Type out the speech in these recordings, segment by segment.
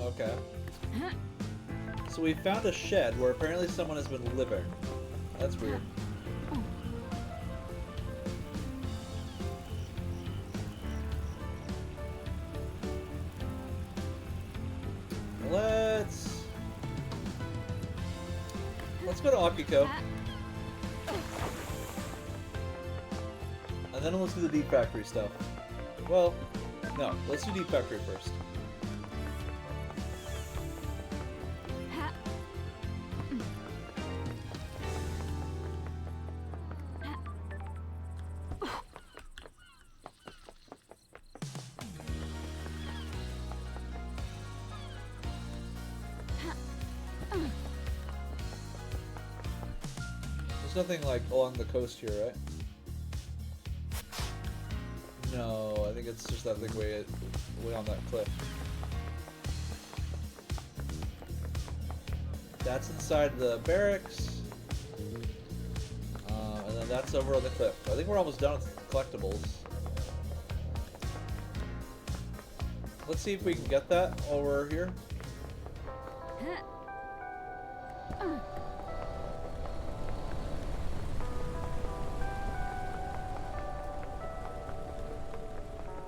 Okay. So we found a shed where apparently someone has been living. That's weird. Let's go to Akiko. And then let's do the Deep Factory stuff. Well, no, let's do Deep Factory first. There's nothing like along the coast here, right? No, I think it's just that thing way on that cliff. That's inside the barracks. And then that's over on the cliff. I think we're almost done with collectibles. Let's see if we can get that while we're here.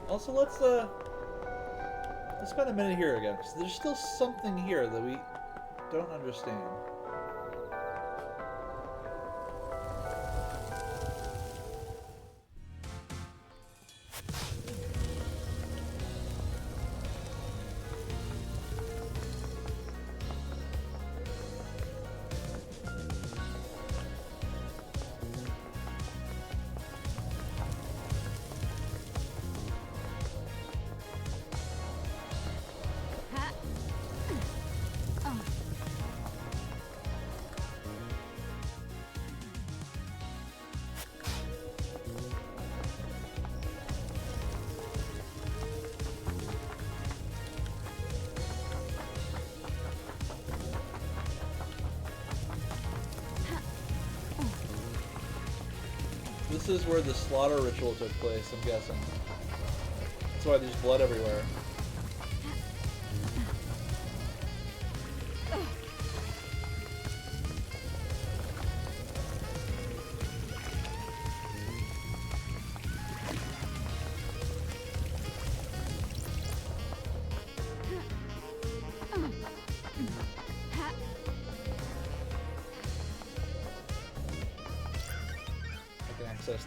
Also, let's spend a minute here again, because there's still something here that we don't understand. This is where the slaughter ritual took place, I'm guessing. That's why there's blood everywhere.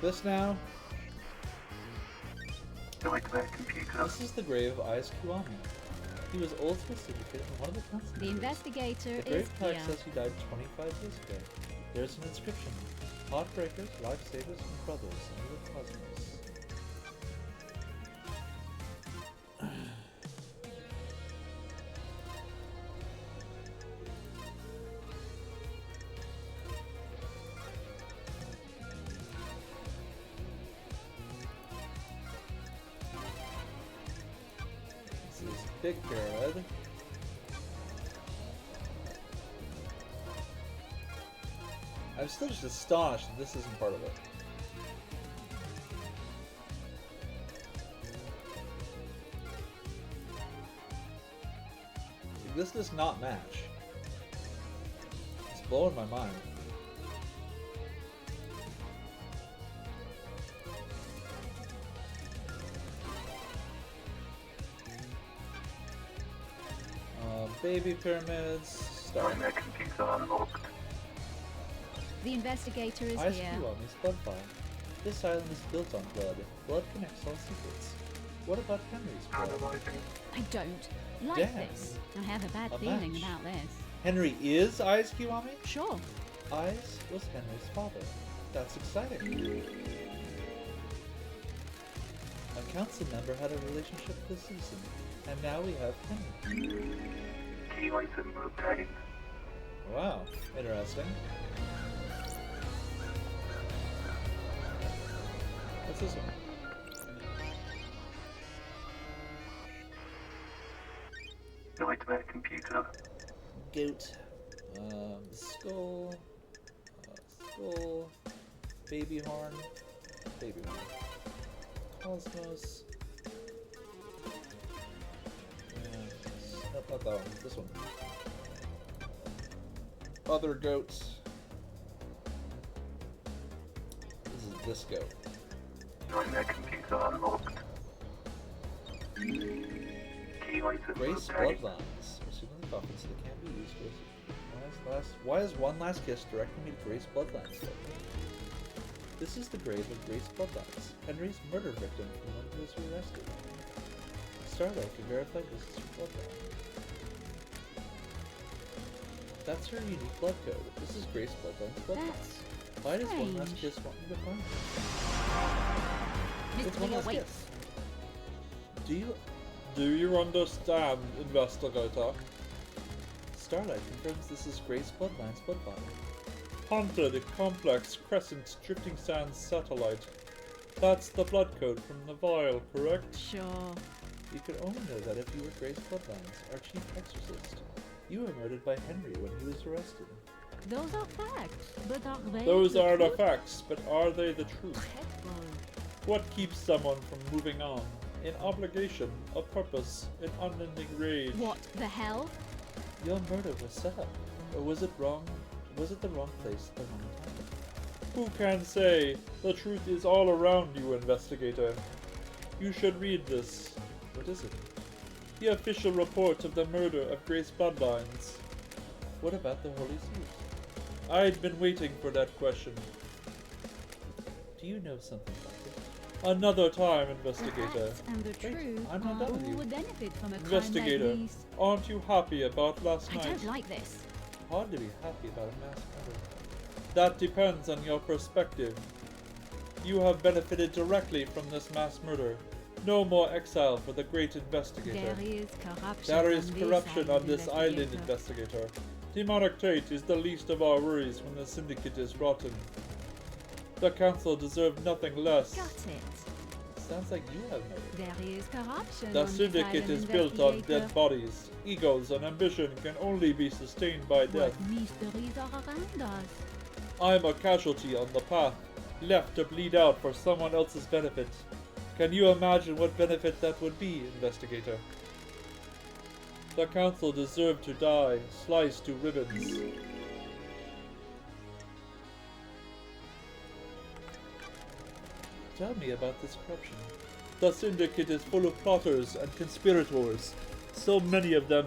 This now. This is the grave of Ais Kiwami. He was also certificate in one of the council. The investigator the grave is plaque here. says he died 25 years ago. There's an inscription. Heartbreakers, lifesavers, and brothers under the cosmos. Big pyramid. I'm still just astonished that this isn't part of it. This does not match. It's blowing my mind. Baby pyramids. Start. The investigator is Ais here. Kiwami's blood file. This island is built on blood. Blood connects all secrets. What about Henry's blood? I don't like Damn. this. I have a bad A feeling match. about this. Henry is Ais Kiwami? Sure. Ais was Henry's father. That's exciting. A council member had a relationship with a citizen, and now we have Henry. Wow, interesting. What's this one? Goat. Skull. Skull. Baby horn. Baby horn. Cosmos. Not that one. This one. Other goats. This is this goat. Join computer unlocked. Key item Grace obtained. bloodlines. Assuming coffins that can't be used. Why is one last kiss directing me to Grace bloodlines? This is the grave of Grace bloodlines, Henry's murder victim from when he was arrested. Starlight can verify this is her bloodline. That's her unique blood code. This is Grace bloodline's bloodline. That's Why does one last strange. kiss want me to find her? It's one Mystery last awaits. kiss. Do you understand, investigator? Starlight confirms this is Grace bloodline's bloodline. Haunted, complex, crescent, drifting sands satellite. That's the blood code from the vial, correct? Sure. You could only know that if you were Grace bloodlines, our chief exorcist. You were murdered by Henry when he was arrested. Those are facts, but are they Those are the truth? facts, but are they the truth? Dreadful. What keeps someone from moving on? An obligation, a purpose, an unending rage. What the hell? Your murder was set up. Or was it wrong? Was it the wrong place at the wrong time? Who can say? The truth is all around you, investigator. You should read this. What is it? The official report of the murder of Grace Bloodlines. What about the Holy Seals? I'd been waiting for that question. Do you know something about it? Another time, The investigator. facts and the Wait, truth I'm not are done with all you. would benefit from a Investigator, crime like these. aren't you happy about last I night? don't like this. Hard to be happy about a mass murder. That depends on your perspective. You have benefited directly from this mass murder. No more exile for the great investigator. There is corruption. There is on corruption on this island, investigator. investigator. Demonic trait is the least of our worries when the syndicate is rotten. The council deserved nothing less. Got it. Sounds like you have motive. There is corruption. The on this syndicate island, is built on investigator. dead bodies. Egos and ambition can only be sustained by death. What mysteries are around us? I'm a casualty on the path, left to bleed out for someone else's benefit. Can you imagine what benefit that would be, investigator? The council deserved to die, sliced to ribbons. Tell me about this corruption. The syndicate is full of plotters and conspirators. So many of them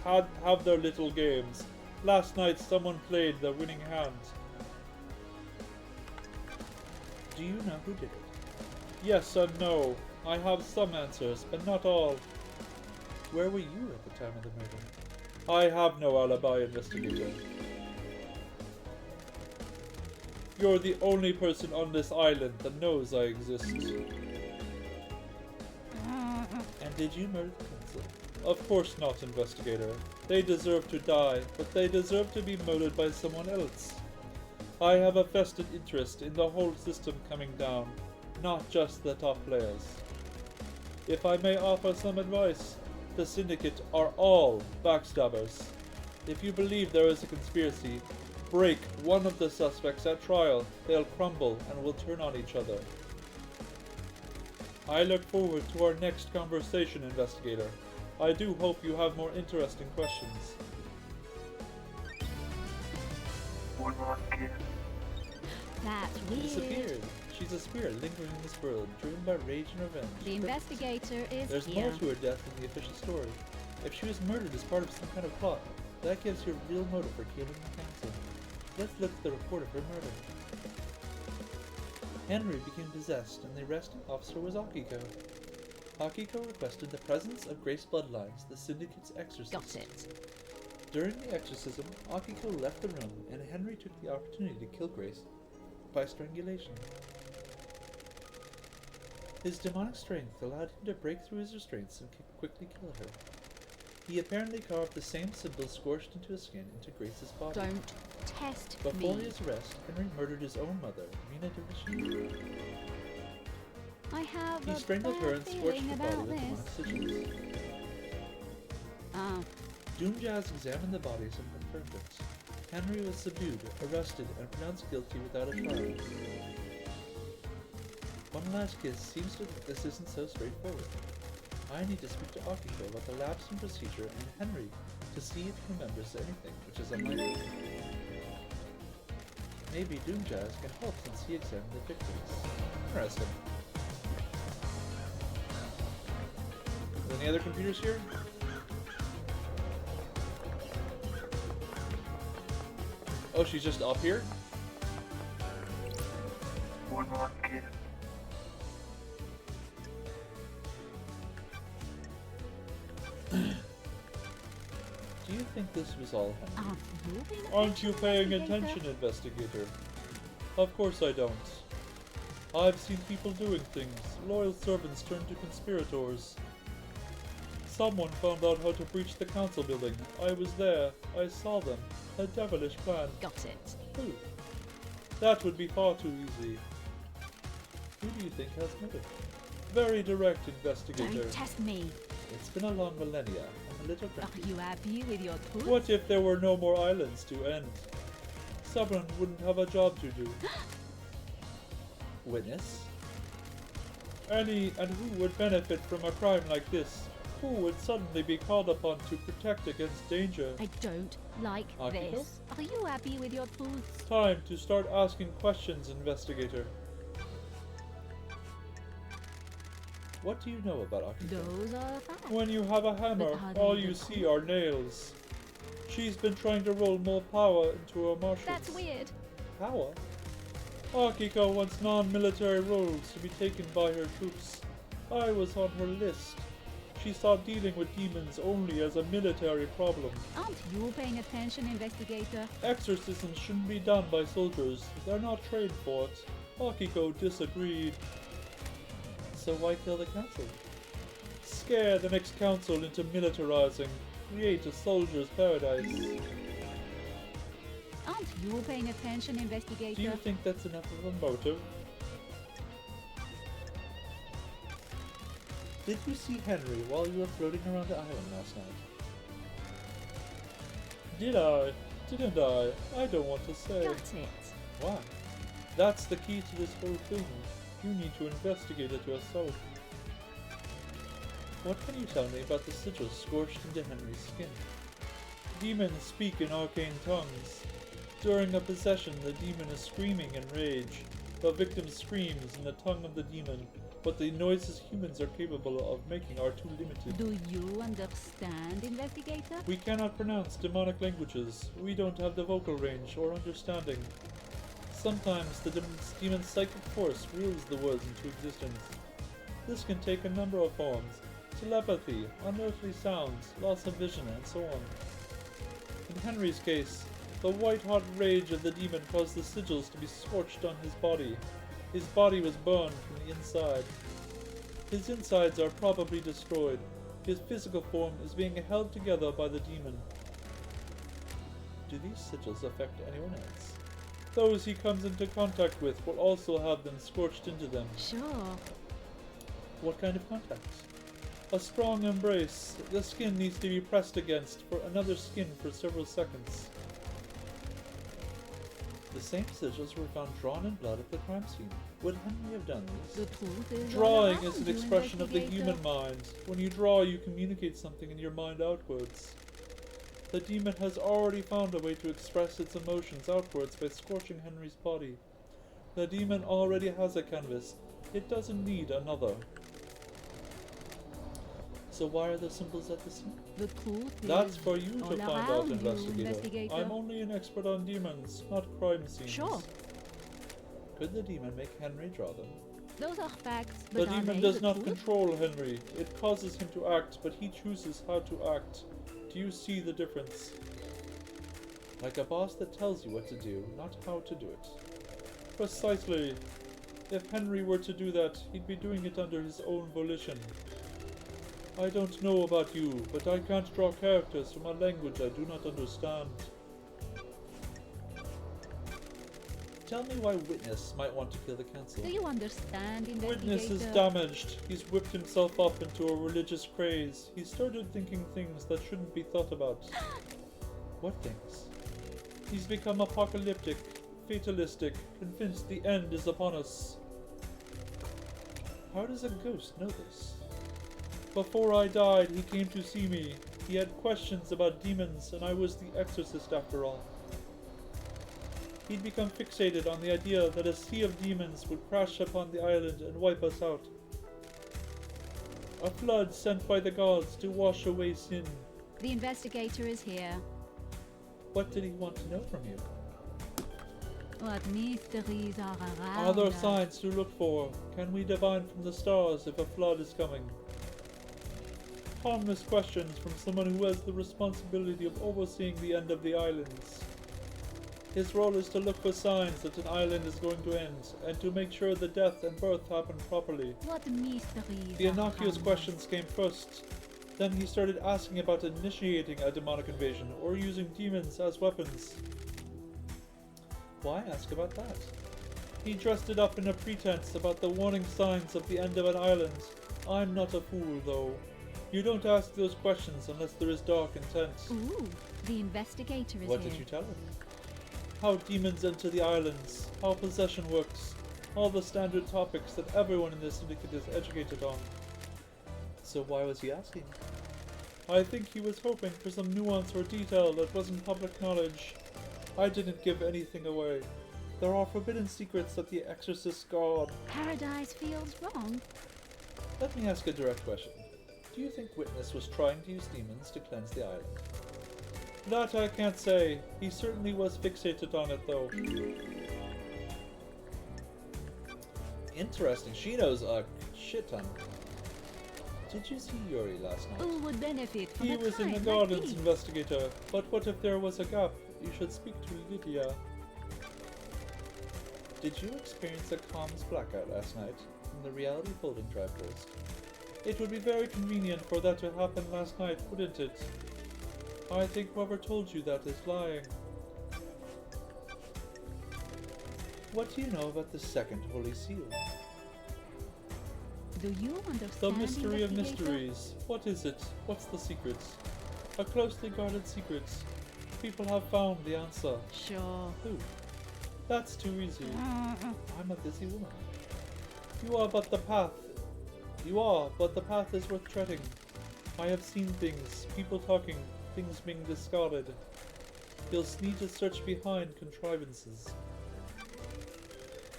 have their little games. Last night someone played the winning hand. Do you know who did it? Yes and no. I have some answers, but not all. Where were you at the time of the murder? I have no alibi, investigator. You're the only person on this island that knows I exist. And did you murder the council? Of course not, investigator. They deserve to die, but they deserve to be murdered by someone else. I have a vested interest in the whole system coming down, not just the top players. If I may offer some advice, the syndicate are all backstabbers. If you believe there is a conspiracy, break one of the suspects at trial, they'll crumble and will turn on each other. I look forward to our next conversation, investigator. I do hope you have more interesting questions. One last kiss. That's She weird. disappeared. She's a spirit lingering in this world, driven by rage and revenge. The investigator is There's here. more to her death than the official story. If she was murdered as part of some kind of plot, that gives her real motive for killing the council. Let's look at the report of her murder. Henry became possessed, and the arresting officer was Akiko. Akiko requested the presence of Grace Bloodlines, the syndicate's exorcist. Got it. During the exorcism, Akiko left the room, and Henry took the opportunity to kill Grace by strangulation. His demonic strength allowed him to break through his restraints and quickly kill her. He apparently carved the same symbol scorched into his skin into Grace's body. Don't test Before me. his arrest, Henry murdered his own mother, Mina de Vichy. I have He a strangled her bad and scorched feeling her body about with this. demonic sigils. Ah, Doomjaz examined the bodies and confirmed it. Henry was subdued, arrested, and pronounced guilty without a trial. One last kiss seems to think this isn't so straightforward. I need to speak to Akiko about the lapse in procedure and Henry to see if he remembers anything, which is unlikely. Maybe Doomjazz can help since he examined the victims. Interesting. Any other computers here? Oh, she's just up here? One more kid. Do you think this was all Henry? Moving Aren't you paying investigator? attention, investigator? Of course I don't. I've seen people doing things. Loyal servants turn to conspirators. Someone found out how to breach the council building. I was there. I saw them. A devilish plan. Got it. Who? That would be far too easy. Who do you think has made it? Very direct, investigator. Don't test me. It's been a long millennia. I'm a little Are grumpy. you happy with your tools? What if there were no more islands to end? Someone wouldn't have a job to do. Witness? Any and who would benefit from a crime like this? Who would suddenly be called upon to protect against danger? I don't like Akiko? this. Are you happy with your tools? Time to start asking questions, investigator. What do you know about Akiko? Those are facts. When you have a hammer, But are they all the you tools? see are nails. She's been trying to roll more power into her marshals. That's weird. Power? Akiko wants non-military roles to be taken by her troops. I was on her list. She saw dealing with demons only as a military problem. Aren't you paying attention, investigator? Exorcisms shouldn't be done by soldiers. They're not trained for it. Akiko disagreed. So why kill the council? Scare the next council into militarizing. Create a soldier's paradise. Aren't you paying attention, investigator? Do you think that's enough of a motive? Did you see Henry while you were floating around the island last night? Did I? Didn't I? I don't want to say. Got it. Why? That's the key to this whole thing. You need to investigate it yourself. What can you tell me about the sigil scorched into Henry's skin? Demons speak in arcane tongues. During a possession, the demon is screaming in rage. The victim screams in the tongue of the demon, but the noises humans are capable of making are too limited. Do you understand, investigator? We cannot pronounce demonic languages. We don't have the vocal range or understanding. Sometimes the demon's psychic force wills the words into existence. This can take a number of forms: telepathy, unearthly sounds, loss of vision, and so on. In Henry's case, the white-hot rage of the demon caused the sigils to be scorched on his body. His body was burned from the inside. His insides are probably destroyed. His physical form is being held together by the demon. Do these sigils affect anyone else? Those he comes into contact with will also have them scorched into them. Sure. What kind of contact? A strong embrace. The skin needs to be pressed against for another skin for several seconds. The same sigils were found drawn in blood at the crime scene. Would Henry have done The this? truth is all Drawing around is an you, expression of the investigator. human mind. When you draw, you communicate something in your mind outwards. The demon has already found a way to express its emotions outwards by scorching Henry's body. The demon already has a canvas. It doesn't need another. So why are the symbols at the scene? The truth That's is for you all to find out, around you, investigator. I'm only an expert on demons, not crime scenes. Sure. Could the demon make Henry draw them? Those are facts, The but are demon they does the not truth? control Henry. It causes him to act, but he chooses how to act. Do you see the difference? Like a boss that tells you what to do, not how to do it. Precisely. If Henry were to do that, he'd be doing it under his own volition. I don't know about you, but I can't draw characters from a language I do not understand. Tell me why Witness might want to kill the council. Do you understand, investigator? Witness is damaged. He's whipped himself up into a religious craze. He started thinking things that shouldn't be thought about. What things? He's become apocalyptic, fatalistic, convinced the end is upon us. How does a ghost know this? Before I died, he came to see me. He had questions about demons, and I was the exorcist after all. He'd become fixated on the idea that a sea of demons would crash upon the island and wipe us out. A flood sent by the gods to wash away sin. The investigator is here. What did he want to know from you? What mysteries are around Are there us? signs to look for? Can we divine from the stars if a flood is coming? Harmless questions from someone who has the responsibility of overseeing the end of the islands. His role is to look for signs that an island is going to end, and to make sure the death and birth happen properly. What mysteries The are innocuous around questions came first. Then he started asking about initiating a demonic invasion, or using demons as weapons. Why ask about that? He dressed it up in a pretense about the warning signs of the end of an island. I'm not a fool, though. You don't ask those questions unless there is dark intent. us? Ooh, the investigator is What here. did you tell him? How demons enter the islands, how possession works, all the standard topics that everyone in this syndicate is educated on. So why was he asking? I think he was hoping for some nuance or detail that wasn't public knowledge. I didn't give anything away. There are forbidden secrets that the exorcist guard. Paradise feels wrong. Let me ask a direct question. Do you think Witness was trying to use demons to cleanse the island? That I can't say. He certainly was fixated on it, though. Interesting. She knows a shit ton. Did you see Yuri last night? Who would benefit from He a was in the time gardens, like this? investigator. But what if there was a gap? You should speak to Lydia. Did you experience a comms blackout last night from the reality folding drive closed? It would be very convenient for that to happen last night, wouldn't it? I think whoever told you that is lying. What do you know about the second Holy Seal? Do you understand, The mystery of investigator? mysteries. What is it? What's the secret? A closely guarded secret. People have found the answer. Sure. Who? That's too easy. I'm a busy woman. You are, but the path is worth treading. I have seen things, people talking, things being discarded. You'll need to search behind contrivances.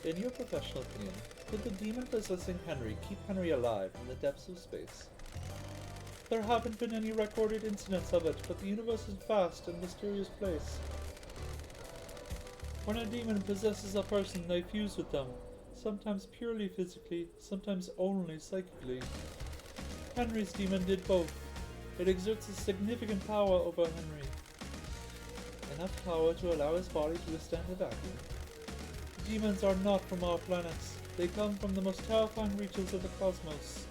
In your professional opinion, could the demon possessing Henry keep Henry alive in the depths of space? There haven't been any recorded incidents of it, but the universe is a vast and mysterious place. When a demon possesses a person, they fuse with them, sometimes purely physically, sometimes only psychically. Henry's demon did both. It exerts a significant power over Henry. Enough power to allow his body to withstand a vacuum. Demons are not from our planet. They come from the most terrifying reaches of the cosmos.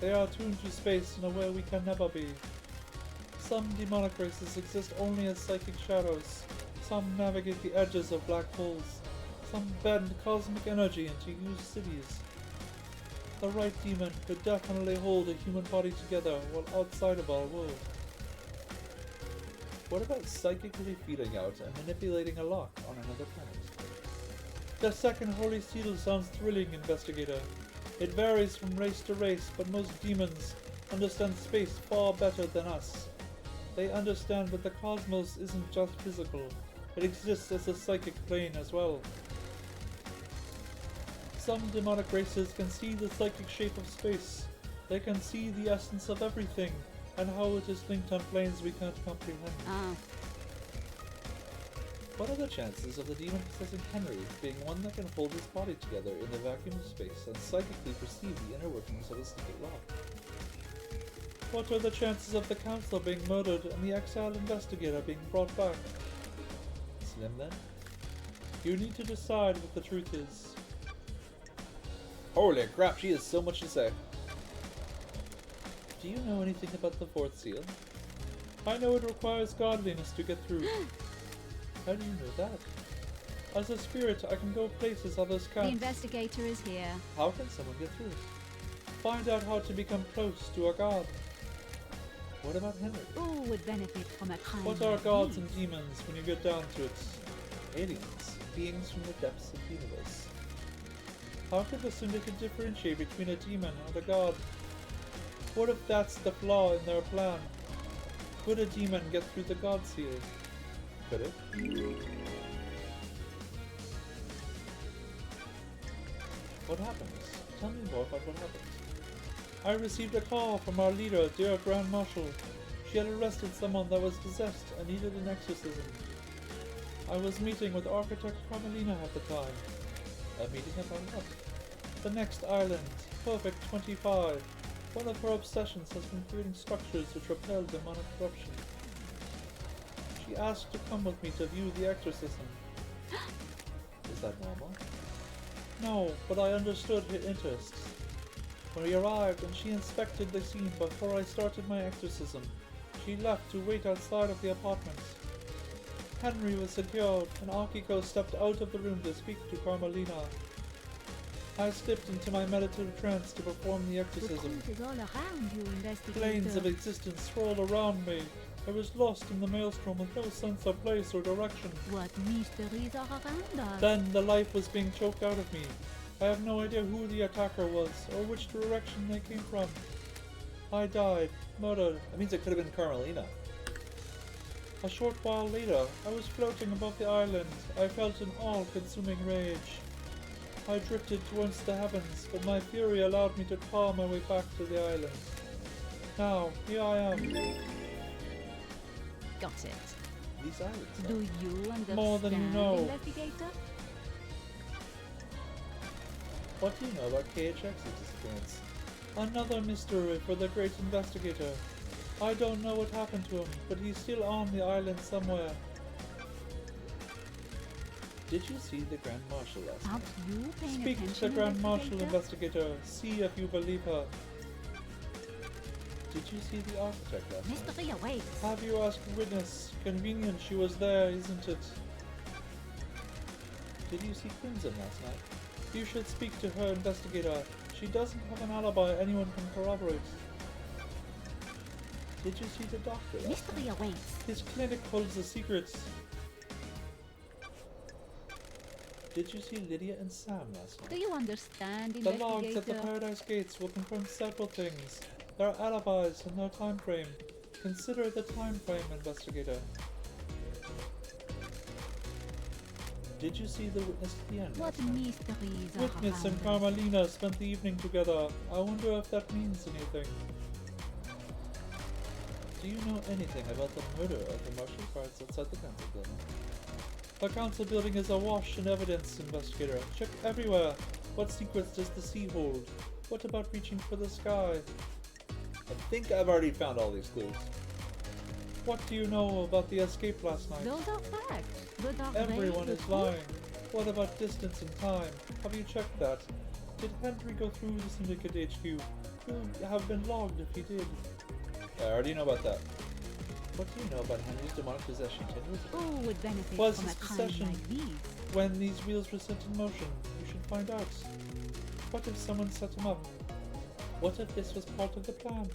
They are attuned to space in a way we can never be. Some demonic races exist only as psychic shadows. Some navigate the edges of black holes. Some bend cosmic energy into huge cities. The right demon could definitely hold a human body together while outside of our world. What about psychically feeling out and manipulating a lock on another planet? The second Holy Seal sounds thrilling, investigator. It varies from race to race, but most demons understand space far better than us. They understand that the cosmos isn't just physical, it exists as a psychic plane as well. Some demonic races can see the psychic shape of space. They can see the essence of everything, and how it is linked on planes we can't comprehend. Ah, What are the chances of the demon possessing Henry being one that can hold his body together in the vacuum of space and psychically perceive the inner workings of a secret lock? What are the chances of the council being murdered and the exiled investigator being brought back? Slim then? You need to decide what the truth is. Holy crap, she has so much to say. Do you know anything about the fourth seal? I know it requires godliness to get through. How do you know that? As a spirit, I can go places others the can't. investigator is here. How can someone get through? Find out how to become close to a god. What about Henry? Who would benefit from a kind What are like gods these? and demons when you get down to it? Aliens, beings from the depths of the universe. How could the Syndicate differentiate between a demon and a god? What if that's the flaw in their plan? Could a demon get through the God Seal? Could it? What happens? Tell me more about what happened. I received a call from our leader, dear Grand Marshal. She had arrested someone that was possessed and needed an exorcism. I was meeting with Architect Carmelina at the time. A meeting about what? The next island, Perfect 25. One of her obsessions has been creating structures which repel demonic corruption. She asked to come with me to view the exorcism. Is that normal? No, but I understood her interests. When we arrived and she inspected the scene before I started my exorcism, she left to wait outside of the apartment. Henry was secured, and Akiko stepped out of the room to speak to Carmelina. I slipped into my meditative trance to perform the The exorcism. truth is all around you, investigator. Planes of existence swirled around me. I was lost in the maelstrom with no sense of place or direction. What mysteries are around us? Then the life was being choked out of me. I have no idea who the attacker was or which direction they came from. I died, murdered. That means it could have been Carmelina. A short while later, I was floating above the island. I felt an all-consuming rage. I drifted towards the heavens, but my fury allowed me to claw my way back to the island. Now, here I am. Got it. These islands. Do you understand, More than you know. investigator? What do you know about KHX's disappearance? Another mystery for the great investigator. I don't know what happened to him, but he's still on the island somewhere. Did you see the Grand Marshal last night? Aren't you paying Speak to attention, the Grand Marshal, investigator? investigator. See if you believe her. Did you see the architect last night? Mystery awaits. Have you asked witness? Convenient she was there, isn't it? Did you see Crimson last night? You should speak to her, investigator. She doesn't have an alibi anyone can corroborate. Did you see the doctor last Mystery night? awaits. His clinic holds the secrets. Did you see Lydia and Sam last night? Do you understand, The logs at the investigator? Paradise Gates will confirm several things. Their alibis and their time frame. Consider the time frame, investigator. Did you see the witness at the end What last night? mysteries are Witness and around us? Carmelina spent the evening together. I wonder if that means anything. Do you know anything about the murder of the martial guards outside the council building? The council building is awash in evidence, investigator. Check everywhere. What secrets does the sea hold? What about reaching for the sky? I think I've already found all these clues. What do you know about the escape last night? Those are facts, but are Everyone they is the truth? lying. What about distance and time? Have you checked that? Did Henry go through the Syndicate HQ? Will have been logged if he did. I already know about that. What do you know about Henry's demonic possession 10 years ago? Who would benefit Was from a his crime possession- like these? When these wheels were set in motion, you should find out. What if someone set him up? What if this was part of the plan?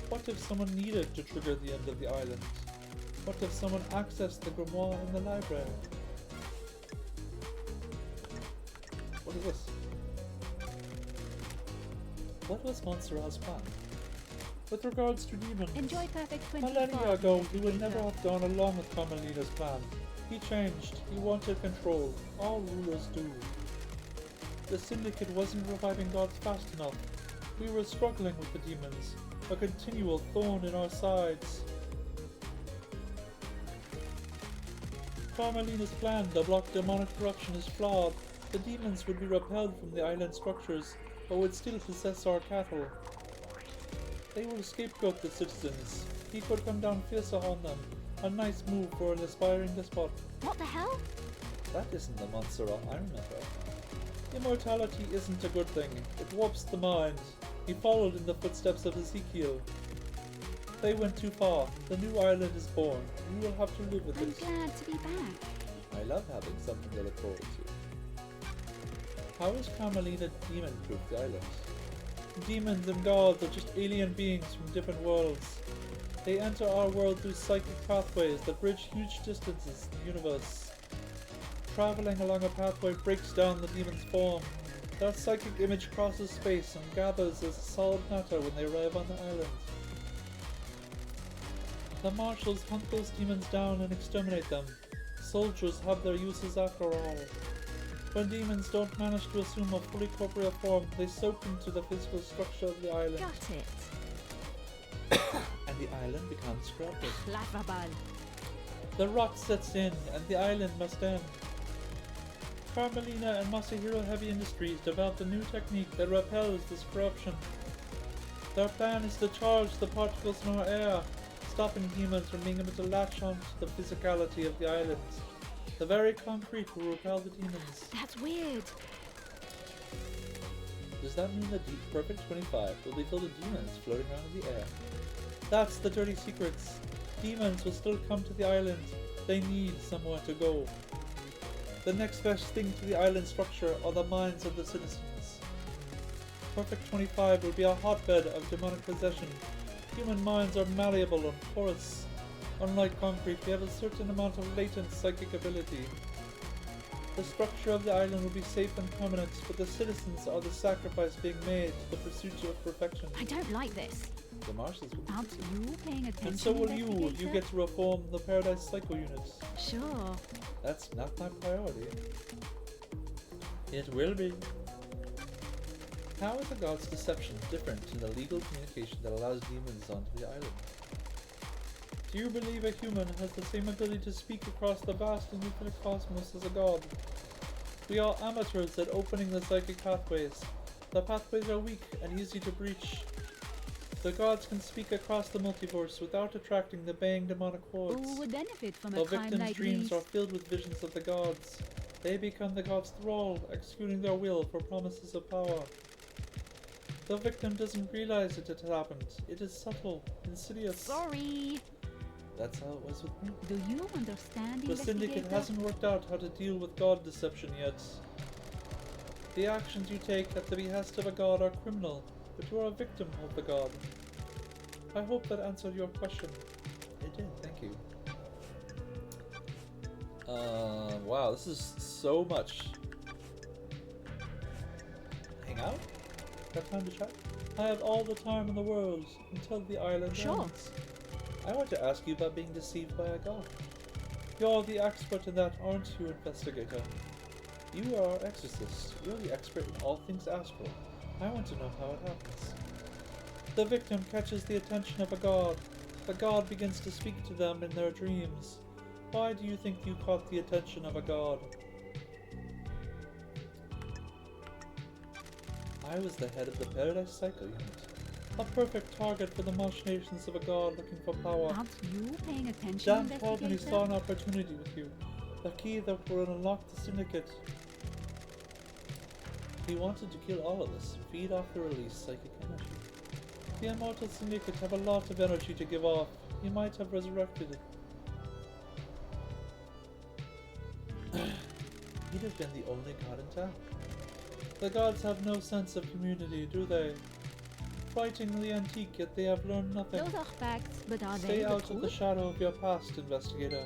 What if someone needed to trigger the end of the island? What if someone accessed the grimoire in the library? What is this? What was Montserrat's plan? With regards to demons, Enjoy Perfect 24. millennia ago he would never investigator. have gone along with Carmelina's plan. He changed. He wanted control. All rulers do. The Syndicate wasn't reviving gods fast enough. We were struggling with the demons, a continual thorn in our sides. Carmelina's plan to block demonic corruption is flawed. The demons would be repelled from the island structures, but would still possess our cattle. They will scapegoat the citizens. He could come down fiercer on them. A nice move for an aspiring despot. What the hell? That isn't the Montserrat I remember. Immortality isn't a good thing. It warps the mind. He followed in the footsteps of Ezekiel. They went too far. The new island is born. We will have to live with I'm it. glad to be back. I love having something to look forward to. How is Carmelina demon-proof the island? Demons and gods are just alien beings from different worlds. They enter our world through psychic pathways that bridge huge distances in the universe. Traveling along a pathway breaks down the demon's form. That psychic image crosses space and gathers as solid matter when they arrive on the island. The marshals hunt those demons down and exterminate them. Soldiers have their uses after all. When demons don't manage to assume a fully corporeal form, they soak into the physical structure of the island. Got it. And the island becomes corrupted. Laughable. The rot sets in, and the island must end. Carmelina and Masahiro Heavy Industries developed a new technique that repels this corruption. Their plan is to charge the particles in our air, stopping demons from being able to latch on to the physicality of the island. The very concrete will repel the demons. That's weird. Does that mean the Perfect 25 will be filled with demons floating around in the air? That's the dirty secrets. Demons will still come to the island. They need somewhere to go. The next best thing to the island structure are the minds of the citizens. Perfect 25 will be a hotbed of demonic possession. Human minds are malleable and porous. Unlike concrete, they have a certain amount of latent psychic ability. The structure of the island will be safe and permanent, but the citizens are the sacrifice being made to the pursuit of perfection. I don't like this. The marshals will be Aren't you paying attention? and so will you. You investigator? get to reform the Paradise Psycho units. Sure. That's not my priority. It will be. How is the god's deception different in the legal communication that allows demons onto the island? Do you believe a human has the same ability to speak across the vast and infinite cosmos as a god? We are amateurs at opening the psychic pathways. The pathways are weak and easy to breach. The gods can speak across the multiverse without attracting the baying demonic hordes. Who would benefit from The a crime victims' like dreams this? are filled with visions of the gods. They become the gods' thrall, executing their will for promises of power. The victim doesn't realize it has happened. It is subtle, insidious. Sorry. That's how it was with me. Do you understand, The Syndicate investigator? hasn't worked out how to deal with god deception yet. The actions you take at the behest of a god are criminal, but you are a victim of the god. I hope that answered your question. It did, thank you. Wow, this is so much. Hang out? Got time to chat? I have all the time in the world until the island Sure. ends. I want to ask you about being deceived by a god. You're the expert in that, aren't you, investigator? You are our exorcist. You're the expert in all things astral. I want to know how it happens. The victim catches the attention of a god. The god begins to speak to them in their dreams. Why do you think you caught the attention of a god? I was the head of the Paradise Psycho unit. A perfect target for the machinations of a god looking for power. Aren't you paying attention, Dan told me he investigator? saw an opportunity with you. The key that will unlock the Syndicate. He wanted to kill all of us, feed off the released psychic energy. The Immortal Syndicate have a lot of energy to give off. He might have resurrected it. He'd have been the only god in town. The gods have no sense of community, do they? Frighteningly antique, yet they have learned nothing. Those are facts, but are Stay they the out of the truth? shadow of your past, investigator.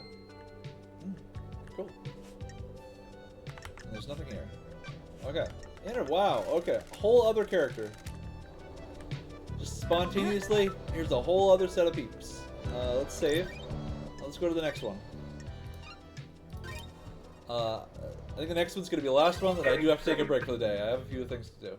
Cool. And there's nothing here. Okay. Wow, okay. Whole other character. Just spontaneously, here's a whole other set of peeps. Let's save. Let's go to the next one. I think the next one's gonna be the last one, that I do have to take a break for the day. I have a few things to do.